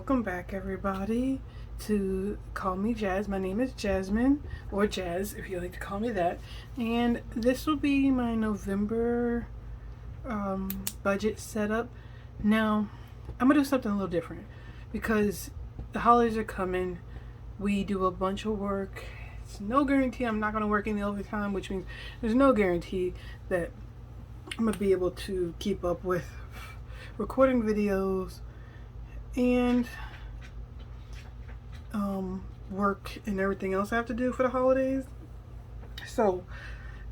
Welcome back, everybody, to Call Me Jazz. My name is Jasmine, or Jazz if you like to call me that, and this will be my November budget setup. Now I'm gonna do something a little different because the holidays are coming. We do a bunch of work. It's no guarantee I'm not gonna work any overtime, which means there's no guarantee that I'm gonna be able to keep up with recording videos and work and everything else I have to do for the holidays. So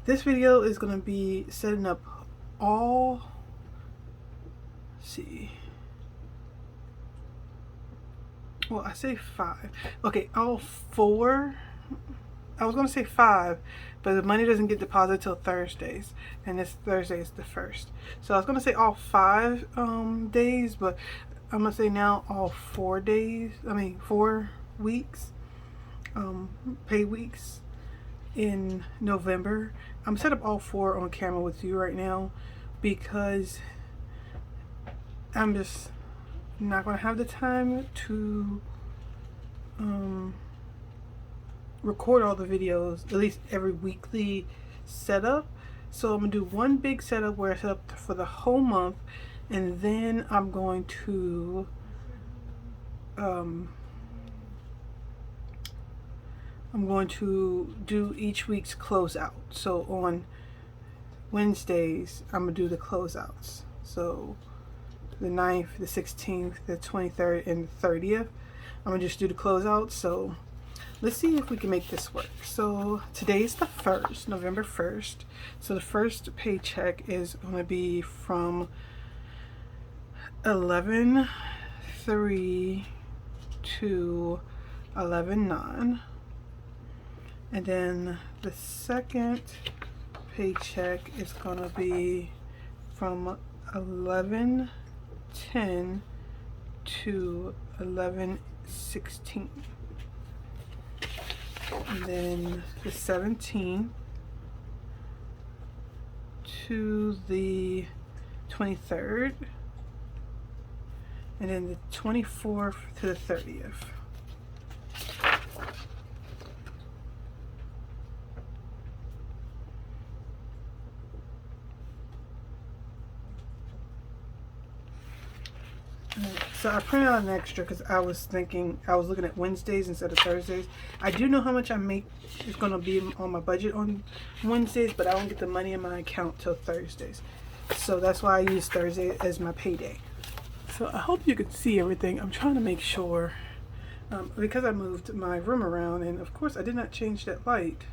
this video is going to be setting up all, I say 5. Okay, all 4. I was going to say 5, but the money doesn't get deposited till Thursdays, and this Thursday is the 1st. So I was going to say all 5 days, but I'm going to say now all 4 weeks, pay weeks in November. I'm set up all 4 on camera with you right now because I'm just not going to have the time to record all the videos, at least every weekly setup. So I'm going to do one big setup where I set up for the whole month, and then I'm going to do each week's closeout. So on Wednesdays, I'm going to do the closeouts. So the 9th, the 16th, the 23rd, and the 30th. I'm going to just do the closeouts. So let's see if we can make this work. So today's the 1st, November 1st. So the first paycheck is going to be from 11/3 to 11/9. And then the second paycheck is going to be from 11/10 to 11/16. And then the 17th to the 23rd. And then the 24th to the 30th. So I printed out an extra because I was looking at Wednesdays instead of Thursdays. I do know how much I make is going to be on my budget on Wednesdays, but I don't get the money in my account till Thursdays. So that's why I use Thursday as my payday. So I hope you can see everything. I'm trying to make sure, because I moved my room around, and of course I did not change that light.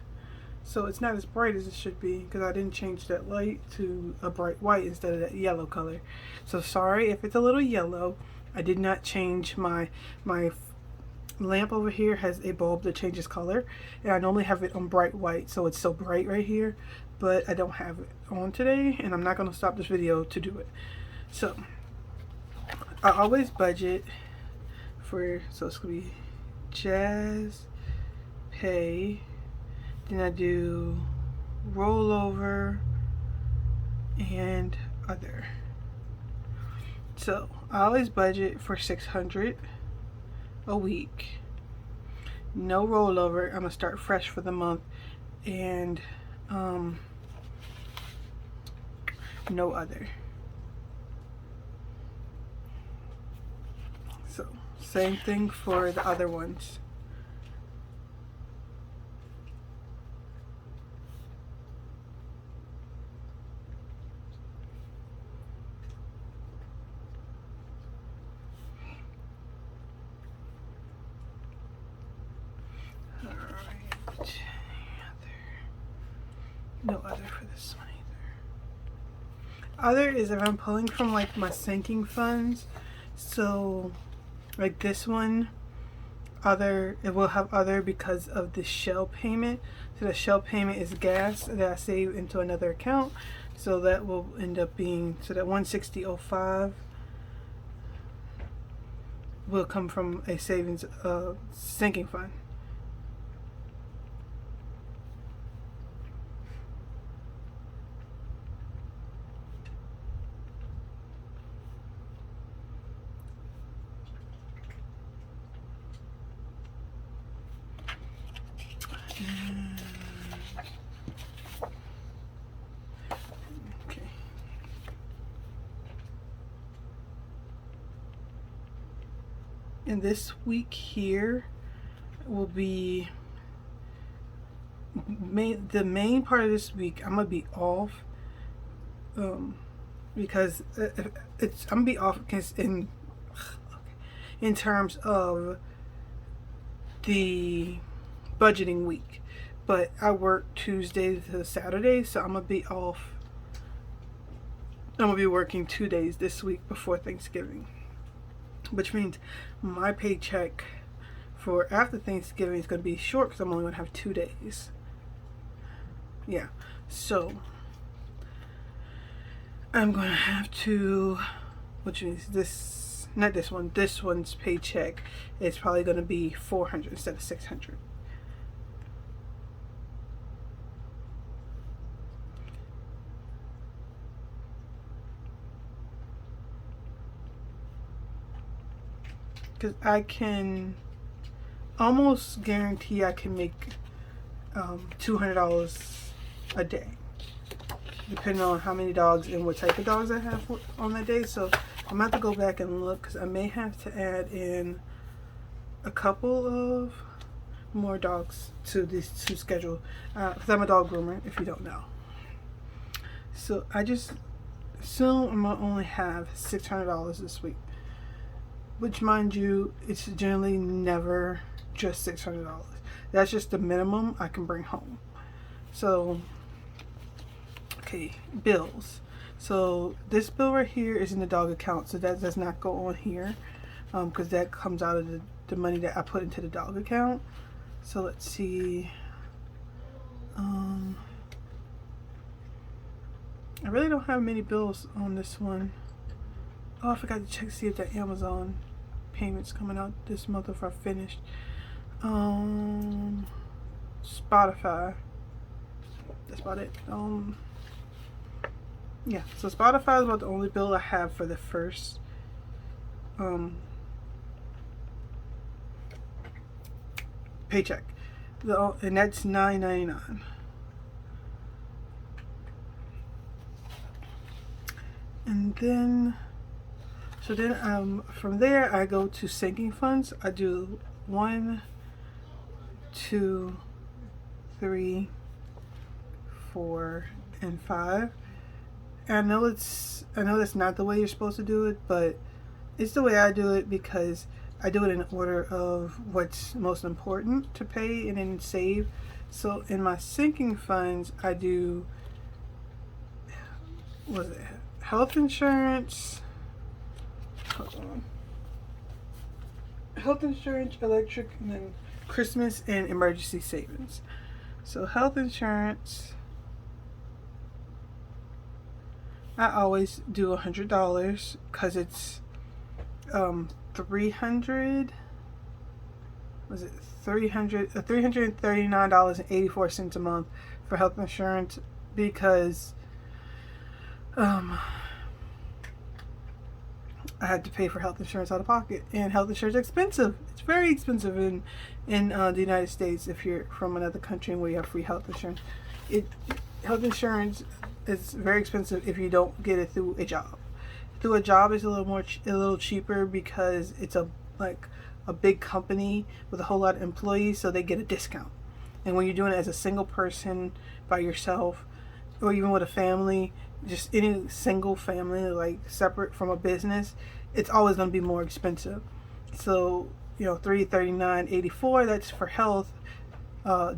So it's not as bright as it should be because I didn't change that light to a bright white instead of that yellow color. So sorry if it's a little yellow. I did not change my lamp over here has a bulb that changes color, and I normally have it on bright white, so it's so bright right here, but I don't have it on today, and I'm not going to stop this video to do it. So I always budget for, so it's going to be Jazz Pay, then I do rollover and other. So I always budget for $600 a week. No rollover. I'm gonna start fresh for the month, and no other. So same thing for the other ones. No other for this one either. Other is if I'm pulling from like my sinking funds. So like this one, other, it will have other because of the shell payment. So the shell payment is gas that I save into another account. So that will end up being, so that 160.05 will come from a savings sinking fund. Okay. And this week here will be the main part of this week. I'm gonna be off, because I'm gonna be off because in terms of the budgeting week, but I work Tuesday to Saturday, so I'm gonna be off. I'm gonna be working 2 days this week before Thanksgiving, which means my paycheck for after Thanksgiving is gonna be short because I'm only gonna have 2 days. Yeah, so I'm gonna have to, which means this one's paycheck is probably gonna be 400 instead of 600. Because I can almost guarantee I can make $200 a day, depending on how many dogs and what type of dogs I have on that day. So I'm gonna have to go back and look, because I may have to add in a couple of more dogs to this schedule, because I'm a dog groomer, if you don't know. So I just assume I'm gonna only have $600 this week, which, mind you, it's generally never just $600. That's just the minimum I can bring home. So, okay, bills. So this bill right here is in the dog account, so that does not go on here, because that comes out of the money that I put into the dog account. So let's see. I really don't have many bills on this one. Oh, I forgot to check to see if that Amazon payments coming out this month if I finished. Spotify. That's about it. Yeah, so Spotify is about the only bill I have for the first paycheck. And that's $9.99. And then from there I go to sinking funds. I do 1, 2, 3, 4, and 5. And I know that's not the way you're supposed to do it, but it's the way I do it because I do it in order of what's most important to pay and then save. So in my sinking funds, I do, what is it? Health insurance. Hold on. Health insurance, electric, and then Christmas and emergency savings. So health insurance, I always do $100 because it's $339.84 a month for health insurance, because I had to pay for health insurance out of pocket, and health insurance is expensive. It's very expensive in the United States. If you're from another country where you have free health insurance, health insurance is very expensive if you don't get it through a job. Through a job is a little cheaper because it's a big company with a whole lot of employees, so they get a discount. And when you're doing it as a single person by yourself, or even with a family, just any single family, like separate from a business, it's always going to be more expensive. So, $339.84, that's for health,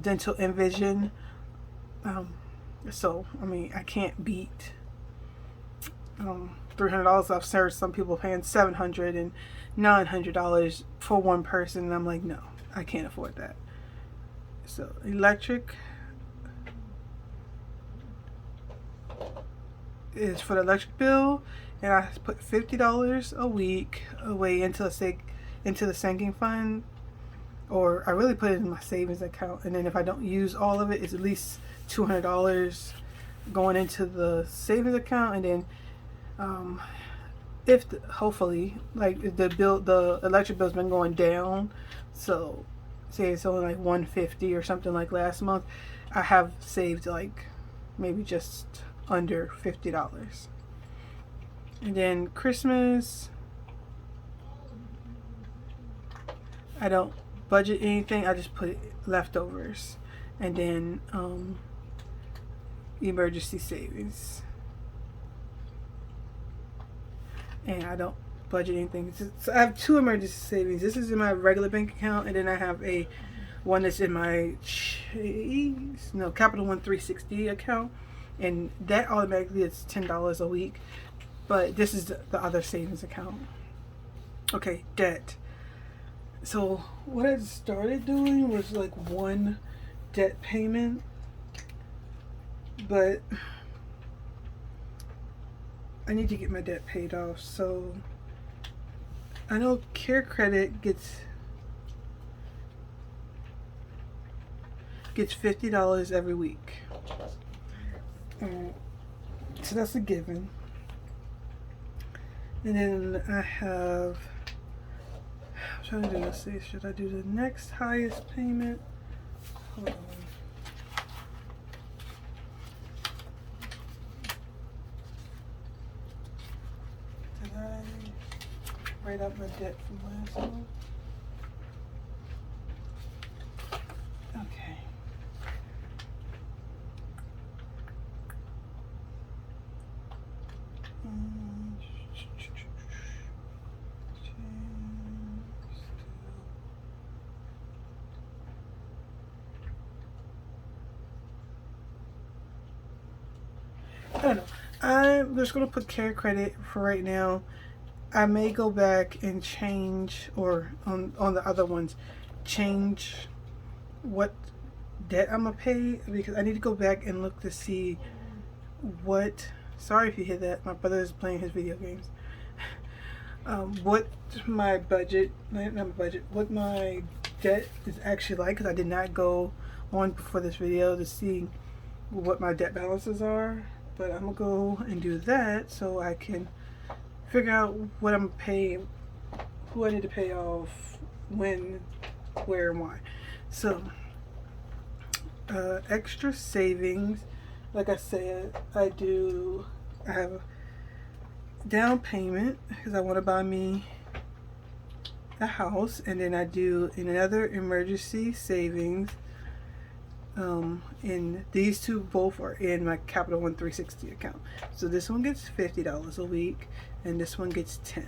dental, and vision. So I mean, I can't beat $300. I've heard some people paying $700 and $900 for one person, and I'm like, no, I can't afford that. So electric is for the electric bill, and I put $50 a week away into the sinking fund, or I really put it in my savings account, and then if I don't use all of it, it's at least $200 going into the savings account. And then hopefully, like, the electric bill's been going down, so say it's only like 150 or something like last month, I have saved like maybe just under $50. And then Christmas, I don't budget anything. I just put leftovers. And then emergency savings. And I don't budget anything. So I have 2 emergency savings. This is in my regular bank account, and then I have one that's in my Capital One 360 account, and that automatically is $10 a week. But this is the other savings account. Okay, debt. So what I started doing was like one debt payment, but I need to get my debt paid off. So I know Care Credit gets $50 every week. So that's a given. And then I have, I'm trying to do, let's see, should I do the next highest payment? Hold on. Did I write out my debt from last month? Okay. I don't know. I'm just going to put Care Credit for right now. I may go back and change, or on the other ones, change what debt I'm going to pay, because I need to go back and look to see what, sorry if you hear that, my brother is playing his video games. What my budget, not my budget, what my debt is actually like, because I did not go on before this video to see what my debt balances are. But I'm gonna go and do that so I can figure out what I'm paying, who I need to pay off, when, where, and why. So extra savings, like I said, I have down payment because I want to buy me a house, and then I do another emergency savings. And these two both are in my Capital One 360 account. So this one gets $50 a week, and this one gets $10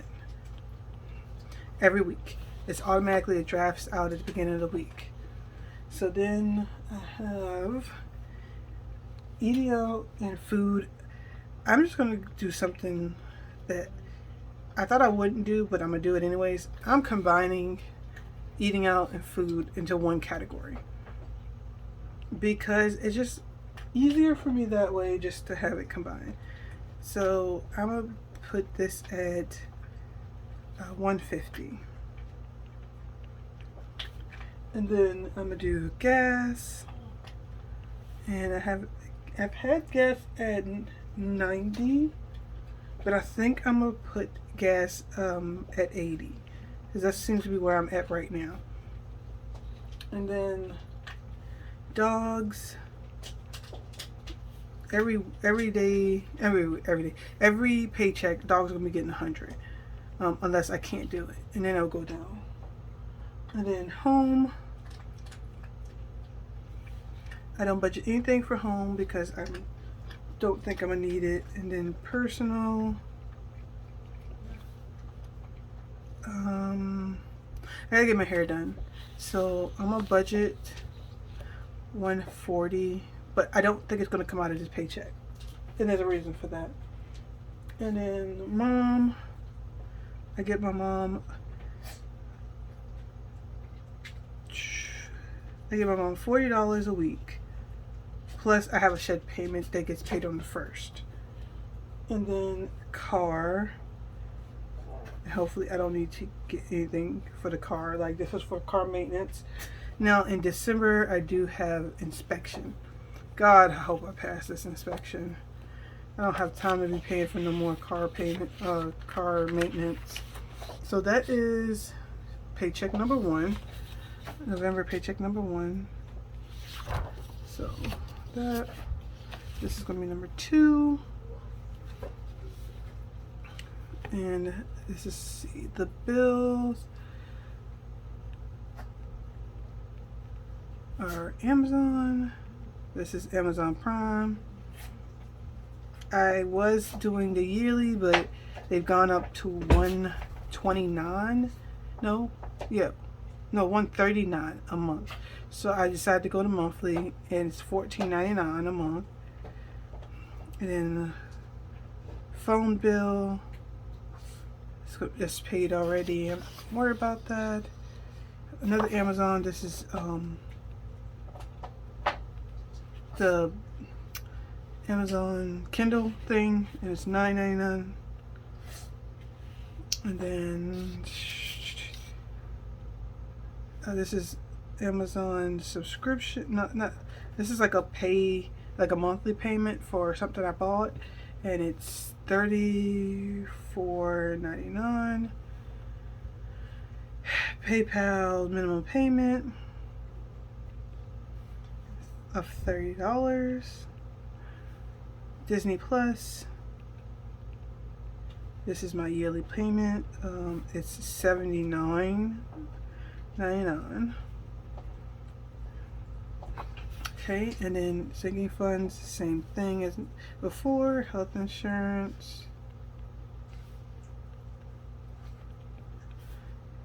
every week. It's automatically, it drafts out at the beginning of the week. So then I have eating out and food. I'm just gonna do something that I thought I wouldn't do, but I'm gonna do it anyways. I'm combining eating out and food into one category, because it's just easier for me that way, just to have it combined. So I'm gonna put this at 150, and then I'm gonna do gas, and I've had gas at 90, but I think I'm gonna put gas at 80, because that seems to be where I'm at right now. And then dogs, every paycheck, dogs are gonna be getting 100, unless I can't do it, and then I'll go down. And then home, I don't budget anything for home because I don't think I'm gonna need it. And then personal, I gotta get my hair done, so I'm gonna budget 140, but I don't think it's going to come out of this paycheck, and there's a reason for that. And then mom, I get my mom $40 a week, plus I have a shed payment that gets paid on the 1st. And then car, hopefully I don't need to get anything for the car, like this is for car maintenance. Now in December I do have inspection. God, I hope I pass this inspection. I don't have time to be paying for no more car maintenance. So that is paycheck number 1. November paycheck number 1. So that, this is going to be number 2. And this is the bills are Amazon. This is Amazon Prime. I was doing the yearly, but they've gone up to $129. No, 139 a month. So I decided to go to monthly, and it's $14.99 a month. And then the phone bill, it's paid already. I'm not worried about that. Another Amazon. This is the Amazon Kindle thing, and it's $9.99. And then this is Amazon subscription. Not. This is like a monthly payment for something I bought, and it's $34.99. PayPal minimum payment of $30. Disney Plus. This is my yearly payment. It's $79.99. Okay, and then sinking funds, same thing as before. Health insurance,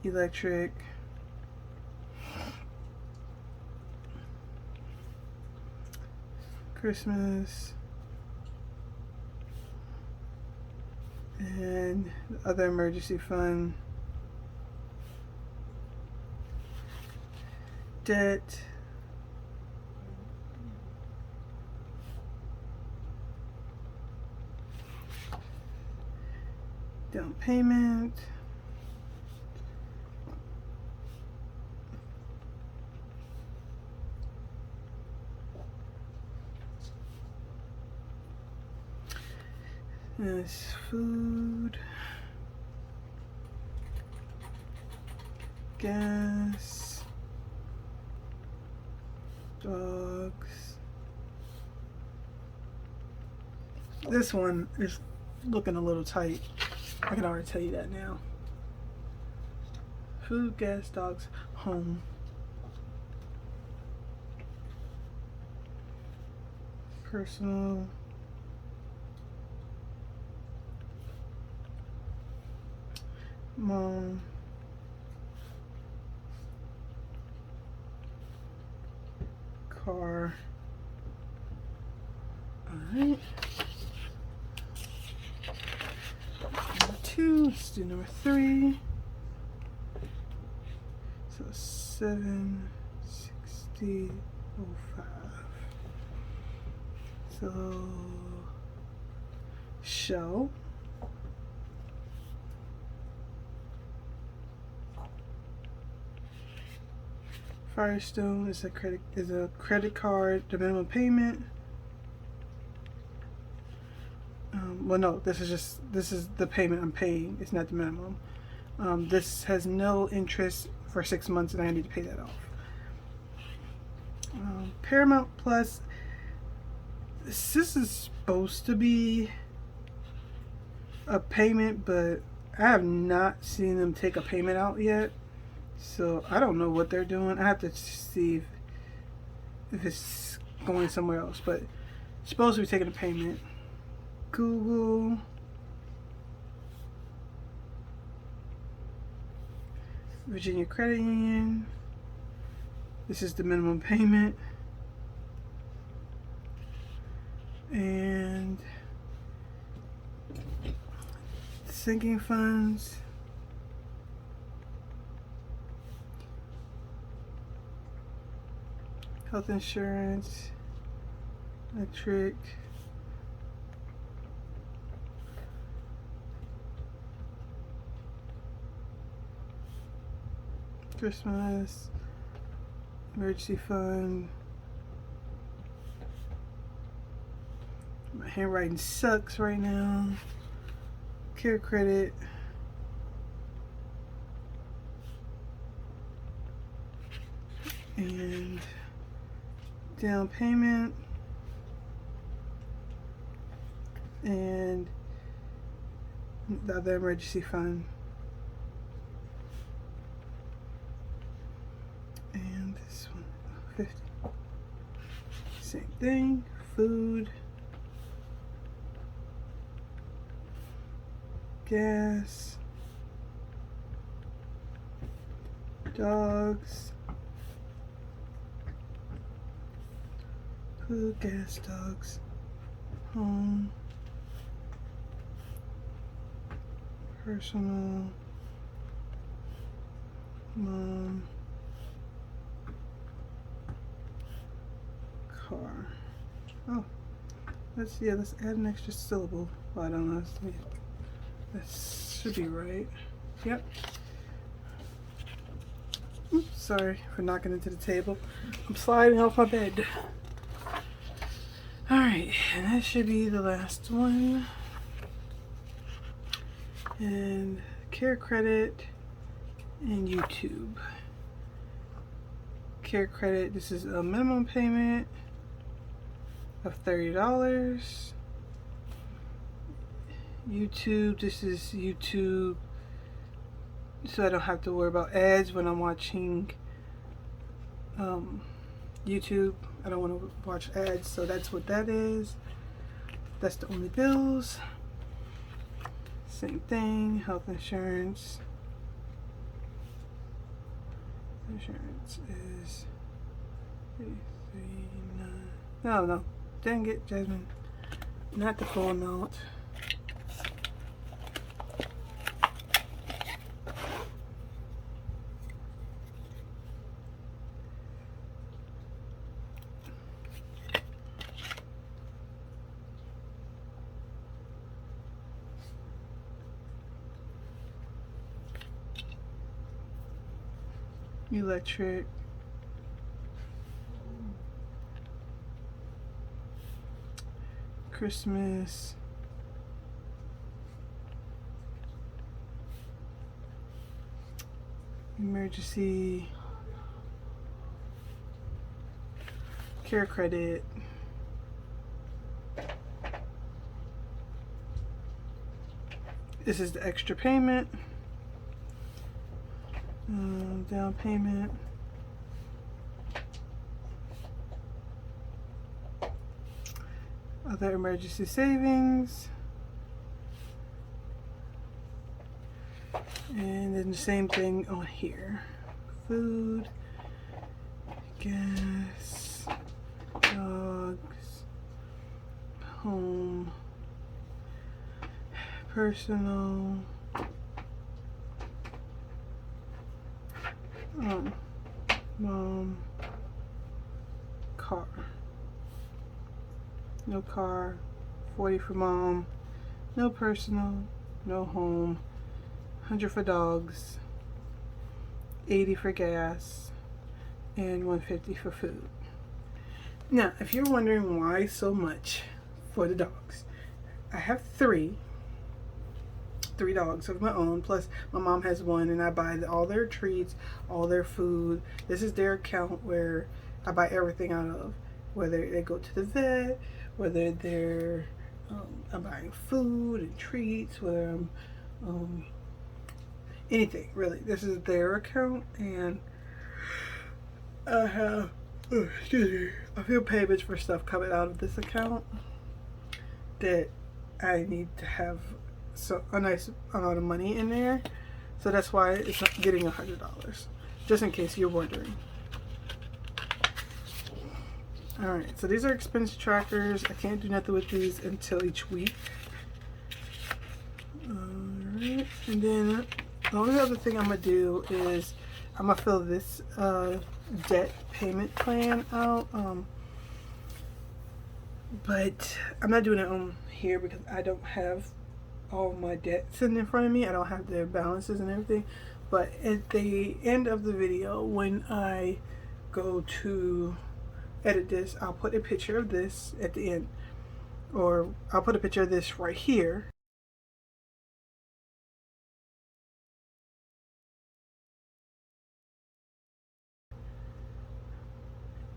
electric, Christmas, and the other emergency fund, debt, down payment, this food, gas, dogs. This one is looking a little tight. I can already tell you that now. Food, gas, dogs, home. Personal. Mom. Car. Alright. Number 2. Let's do number 3. So 760.05. So show. Firestone is a credit card. The minimum payment. Well, no, this is the payment I'm paying. It's not the minimum. This has no interest for 6 months, and I need to pay that off. Paramount Plus. This is supposed to be a payment, but I have not seen them take a payment out yet. So I don't know what they're doing. I have to see if it's going somewhere else, but it's supposed to be taking a payment. Google. Virginia Credit Union. This is the minimum payment. And sinking funds. Health insurance, electric, Christmas, emergency fund. My handwriting sucks right now. Care credit. and down payment and the other emergency fund. And this one, 50. Same thing, food, gas, dogs, food, gas, dogs, home, personal, mom, car. Oh, let's add an extra syllable. Well, I don't know. That should be right. Yep. Oops, sorry for knocking into the table. I'm sliding off my bed. Alright, and that should be the last one. And care credit and YouTube. Care credit, this is a minimum payment of $30. YouTube, this is YouTube, so I don't have to worry about ads when I'm watching YouTube. I don't want to watch ads, so that's what that is. That's the only bills. Same thing, health insurance. Insurance is 339. No, dang it, Jasmine. Not the full amount. Electric, Christmas, emergency, care credit, this is the extra payment. Down payment, other emergency savings, and then the same thing on here. Food, gas, dogs, home, personal, mom, car. No car, 40 for mom, no personal, no home, 100 for dogs, 80 for gas, and 150 for food. Now, if you're wondering why so much for the dogs, I have three dogs of my own, plus my mom has one, and I buy all their treats, all their food. This is their account where I buy everything out of, whether they go to the vet, whether they're I'm buying food and treats, whether I'm anything really. This is their account, and I have a few payments for stuff coming out of this account that I need to have a nice amount of money in there, so that's why it's not getting $100, just in case you're wondering. Alright, so these are expense trackers. I can't do nothing with these until each week. Alright, and then the only other thing I'm going to do is I'm going to fill this debt payment plan out, but I'm not doing it on here because I don't have all my debt sitting in front of me. I don't have their balances and everything, but at the end of the video, when I go to edit this, I'll put a picture of this at the end, or I'll put a picture of this right here.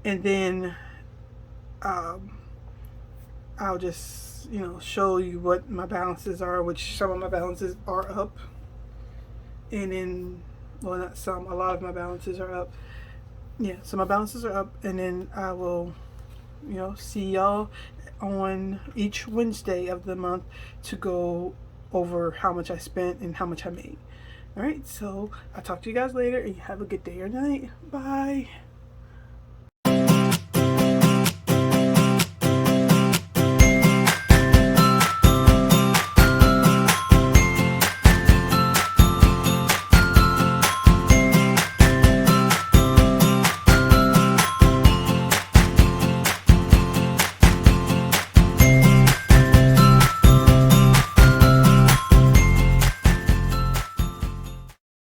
and then I'll just, you know, show you what my balances are, which some of my balances are up, and then, well, not some, a lot of my balances are up. Yeah, so my balances are up, and then I will, you know, see y'all on each Wednesday of the month to go over how much I spent and how much I made. All right, so I'll talk to you guys later, and you have a good day or night. Bye.